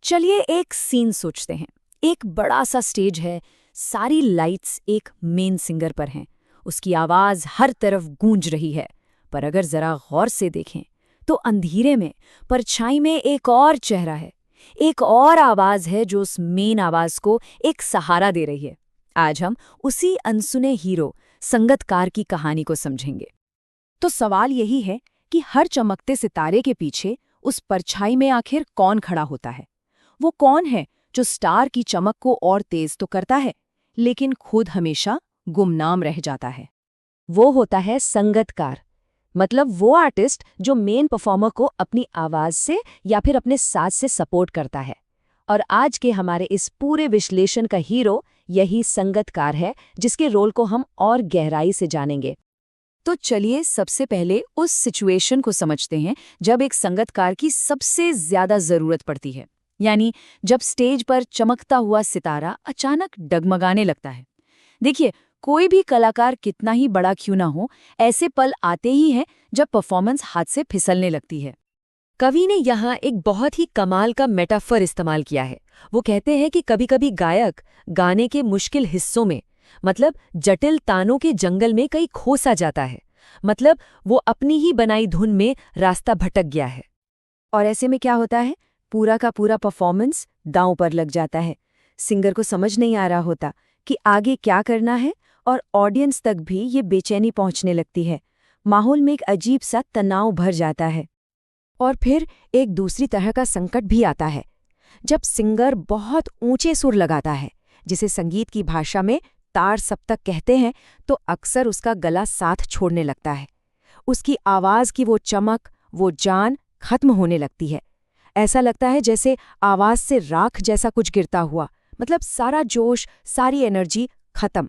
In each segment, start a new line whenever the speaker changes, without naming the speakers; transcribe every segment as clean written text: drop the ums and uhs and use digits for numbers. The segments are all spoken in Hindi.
चलिए एक सीन सोचते हैं। एक बड़ा सा स्टेज है, सारी लाइट्स एक मेन सिंगर पर हैं। उसकी आवाज हर तरफ गूंज रही है। पर अगर जरा गौर से देखें तो अंधेरे में परछाई में एक और चेहरा है, एक और आवाज है जो उस मेन आवाज को एक सहारा दे रही है। आज हम उसी अनसुने हीरो संगतकार की कहानी को समझेंगे। तो सवाल यही है कि हर चमकते सितारे के पीछे उस परछाई में आखिर कौन खड़ा होता है? वो कौन है जो स्टार की चमक को और तेज तो करता है, लेकिन खुद हमेशा गुमनाम रह जाता है? वो होता है संगतकार, मतलब वो आर्टिस्ट जो मेन परफॉर्मर को अपनी आवाज से या फिर अपने साज से सपोर्ट करता है। और आज के हमारे इस पूरे विश्लेषण का हीरो यही संगतकार है, जिसके रोल को हम और गहराई से जानेंगे। तो चलिए सबसे पहले उस सिचुएशन को समझते हैं जब एक संगतकार की सबसे ज्यादा जरूरत पड़ती है, यानी जब स्टेज पर चमकता हुआ सितारा अचानक डगमगाने लगता है। देखिए, कोई भी कलाकार कितना ही बड़ा क्यों ना हो, ऐसे पल आते ही हैं जब परफॉर्मेंस हाथ से फिसलने लगती है। कवि ने यहाँ एक बहुत ही कमाल का मेटाफर इस्तेमाल किया है। वो कहते हैं कि कभी-कभी गायक गाने के मुश्किल हिस्सों में, मतलब जटिल तानों के जंगल में कहीं खो सा जाता है। मतलब वो अपनी ही बनाई धुन में रास्ता भटक गया है। और ऐसे में क्या होता है? पूरा का पूरा परफॉर्मेंस दांव पर लग जाता है। सिंगर को समझ नहीं आ रहा होता कि आगे क्या करना है, और ऑडियंस तक भी ये बेचैनी पहुंचने लगती है। माहौल में एक अजीब सा तनाव भर जाता है। और फिर एक दूसरी तरह का संकट भी आता है, जब सिंगर बहुत ऊंचे सुर लगाता है, जिसे संगीत की भाषा में तार सप्तक कहते हैं, तो अक्सर उसका गला साथ छोड़ने लगता है। उसकी आवाज की वो चमक, वो जान खत्म होने लगती है। ऐसा लगता है जैसे आवाज से राख जैसा कुछ गिरता हुआ, मतलब सारा जोश, सारी एनर्जी खत्म।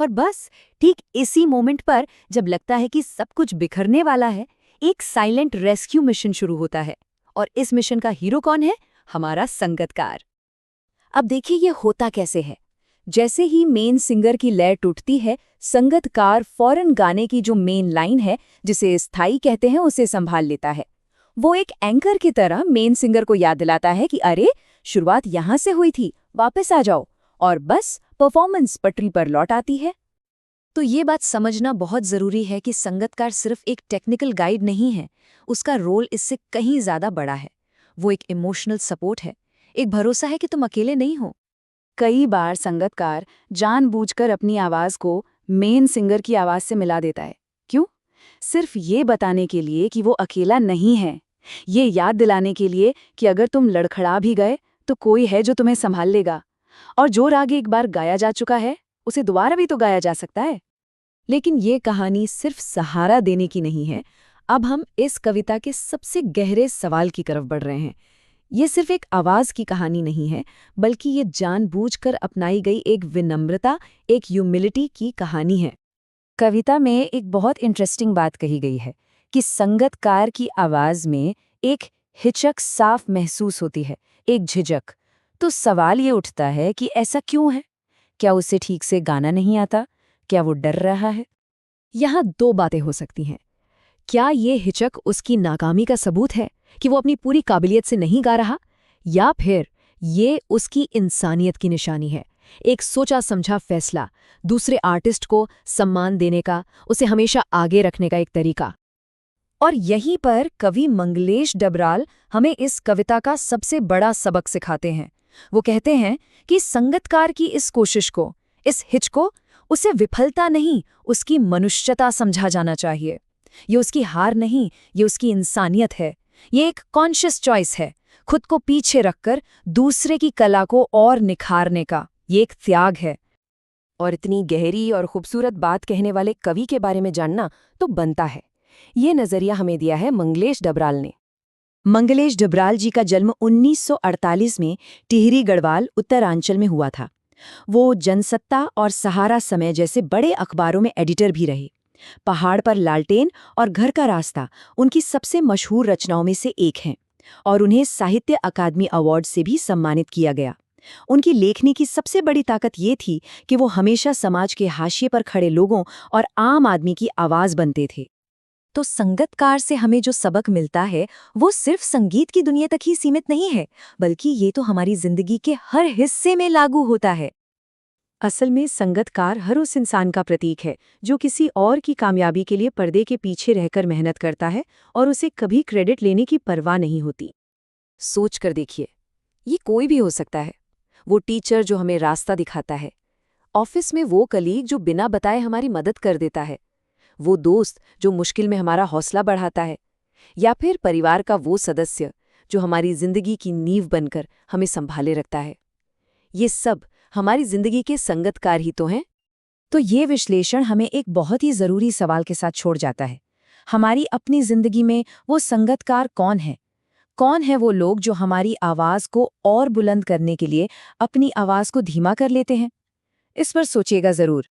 और बस ठीक इसी मोमेंट पर जब लगता है कि सब कुछ बिखरने वाला है, एक साइलेंट रेस्क्यू मिशन शुरू होता है। और इस मिशन का हीरो कौन है? हमारा संगतकार। अब देखिए ये होता कैसे है। जैसे ही मेन सिंगर की लय टूटती है, संगतकार फौरन गाने की जो मेन लाइन है, जिसे स्थाई कहते हैं, उसे संभाल लेता है। वो एक एंकर की तरह मेन सिंगर को याद दिलाता है कि अरे, शुरुआत यहाँ से हुई थी, वापस आ जाओ। और बस परफॉर्मेंस पटरी पर लौट आती है। तो ये बात समझना बहुत ज़रूरी है कि संगतकार सिर्फ एक टेक्निकल गाइड नहीं है, उसका रोल इससे कहीं ज़्यादा बड़ा है। वो एक इमोशनल सपोर्ट है, एक भरोसा है कि तुम अकेले नहीं हो। कई बार संगतकार जानबूझकर अपनी आवाज़ को मेन सिंगर की आवाज़ से मिला देता है। क्यों? सिर्फ ये बताने के लिए कि वो अकेला नहीं है, ये याद दिलाने के लिए कि अगर तुम लड़खड़ा भी गए तो कोई है जो तुम्हें संभाल लेगा। और जो राग एक बार गाया जा चुका है, उसे दोबारा भी तो गाया जा सकता है। लेकिन ये कहानी सिर्फ सहारा देने की नहीं है। अब हम इस कविता के सबसे गहरे सवाल की तरफ बढ़ रहे हैं। ये सिर्फ एक आवाज की कहानी नहीं है, बल्कि ये जानबूझकर अपनाई गई एक विनम्रता, एक ह्यूमिलिटी की कहानी है। कविता में एक बहुत इंटरेस्टिंग बात कही गई है कि संगतकार की आवाज में एक हिचक साफ महसूस होती है, एक झिझक। तो सवाल ये उठता है कि ऐसा क्यों है? क्या उसे ठीक से गाना नहीं आता? क्या वो डर रहा है? यहाँ दो बातें हो सकती हैं। क्या ये हिचक उसकी नाकामी का सबूत है कि वो अपनी पूरी काबिलियत से नहीं गा रहा, या फिर ये उसकी इंसानियत की निशानी है, एक सोचा समझा फैसला, दूसरे आर्टिस्ट को सम्मान देने का, उसे हमेशा आगे रखने का एक तरीका। और यहीं पर कवि मंगलेश डबराल हमें इस कविता का सबसे बड़ा सबक सिखाते हैं। वो कहते हैं कि संगतकार की इस कोशिश को, इस हिच को, उसे विफलता नहीं, उसकी मनुष्यता समझा जाना चाहिए। ये उसकी हार नहीं, ये उसकी इंसानियत है। ये एक कॉन्शियस चॉइस है, खुद को पीछे रखकर दूसरे की कला को और निखारने का। ये एक त्याग है। और इतनी गहरी और खूबसूरत बात कहने वाले कवि के बारे में जानना तो बनता है। ये नजरिया हमें दिया है मंगलेश डबराल ने। मंगलेश डबराल जी का जन्म 1948 में टिहरी गढ़वाल, उत्तरांचल में हुआ था। वो जनसत्ता और सहारा समय जैसे बड़े अखबारों में एडिटर भी रहे। पहाड़ पर लालटेन और घर का रास्ता उनकी सबसे मशहूर रचनाओं में से एक हैं, और उन्हें साहित्य अकादमी अवार्ड से भी सम्मानित किया गया। उनकी लेखनी की सबसे बड़ी ताकत ये थी कि वो हमेशा समाज के हाशिए पर खड़े लोगों और आम आदमी की आवाज बनते थे।
तो संगतकार से हमें जो सबक मिलता है वो सिर्फ संगीत की दुनिया तक ही सीमित नहीं है, बल्कि ये तो हमारी जिंदगी के हर हिस्से में लागू होता है।
असल में संगतकार हर उस इंसान का प्रतीक है जो किसी और की कामयाबी के लिए पर्दे के पीछे रहकर मेहनत करता है और उसे कभी क्रेडिट लेने की परवाह नहीं होती। सोच कर देखिए, ये कोई भी हो सकता है। वो टीचर जो हमें रास्ता दिखाता है, ऑफिस में वो कलीग जो बिना बताए हमारी मदद कर देता है, वो दोस्त जो मुश्किल में हमारा हौसला बढ़ाता है, या फिर परिवार का वो सदस्य जो हमारी जिंदगी की नींव बनकर हमें संभाले रखता है। ये सब हमारी जिंदगी के संगतकार ही तो हैं।
तो ये विश्लेषण हमें एक बहुत ही जरूरी सवाल के साथ छोड़ जाता है। हमारी अपनी जिंदगी में वो संगतकार कौन है? कौन है वो लोग जो हमारी आवाज को और बुलंद करने के लिए अपनी आवाज को धीमा कर लेते हैं? इस पर सोचिएगा जरूर।